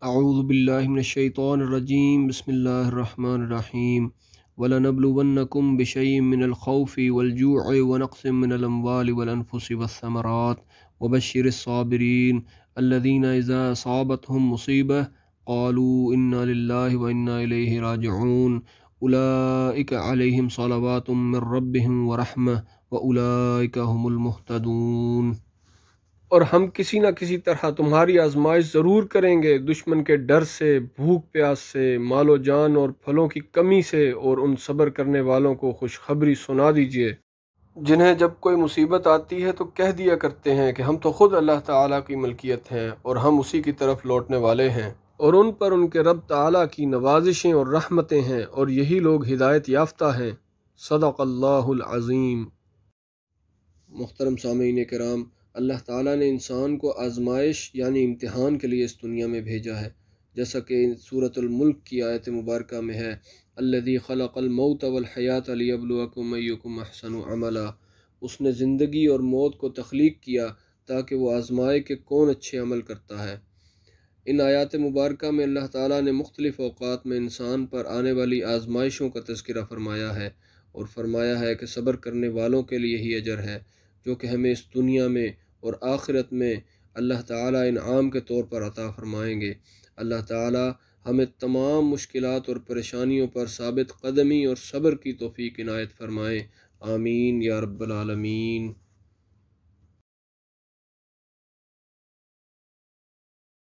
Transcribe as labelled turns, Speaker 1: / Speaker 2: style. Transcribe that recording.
Speaker 1: اعوذ باللہ من الشیطان الرجیم بسم اللہ الرحمن الرحیم وَلَنَبْلُوَنَّكُمْ بِشَيْءٍ مِّنَ الْخَوْفِ وَالْجُوعِ وَنَقْصٍ مِّنَ الْأَمْوَالِ وَالْأَنفُسِ وَالثَّمَرَاتِ وَبَشِّرِ الصَّابِرِينَ الَّذِينَ إِذَا أَصَابَتْهُمْ مُصِيبَةٌ قَالُوا إِنَّا لِلَّهِ وَإِنَّا إِلَيْهِ رَاجِعُونَ أُولَٰئِكَ عَلَيْهِمْ صَلَوَاتٌ مِّن رَّبِّهِمْ وَرَحْمَةٌ وَأُولَٰئِكَ هُمُ الْمُهْتَدُونَ۔
Speaker 2: اور ہم کسی نہ کسی طرح تمہاری آزمائش ضرور کریں گے، دشمن کے ڈر سے، بھوک پیاس سے، مال و جان اور پھلوں کی کمی سے، اور ان صبر کرنے والوں کو خوشخبری سنا دیجیے جنہیں جب کوئی مصیبت آتی ہے تو کہہ دیا کرتے ہیں کہ ہم تو خود اللہ تعالیٰ کی ملکیت ہیں اور ہم اسی کی طرف لوٹنے والے ہیں، اور ان پر ان کے رب تعالیٰ کی نوازشیں اور رحمتیں ہیں، اور یہی لوگ ہدایت یافتہ ہیں۔ صدق اللہ العظیم۔
Speaker 1: محترم سامعین کرام، اللہ تعالیٰ نے انسان کو آزمائش یعنی امتحان کے لیے اس دنیا میں بھیجا ہے، جیسا کہ سورۃ الملک کی آیت مبارکہ میں ہے، الذی خلق الموت والحیات لیبلوکم ایکم احسن عملا۔ اس نے زندگی اور موت کو تخلیق کیا تاکہ وہ آزمائے کہ کون اچھے عمل کرتا ہے۔ ان آیات مبارکہ میں اللہ تعالیٰ نے مختلف اوقات میں انسان پر آنے والی آزمائشوں کا تذکرہ فرمایا ہے، اور فرمایا ہے کہ صبر کرنے والوں کے لیے ہی اجر ہے، جو کہ ہمیں اس دنیا میں اور آخرت میں اللہ تعالیٰ انعام کے طور پر عطا فرمائیں گے۔ اللہ تعالیٰ ہمیں تمام مشکلات اور پریشانیوں پر ثابت قدمی اور صبر کی توفیق عنایت فرمائیں۔ آمین یا رب العالمین۔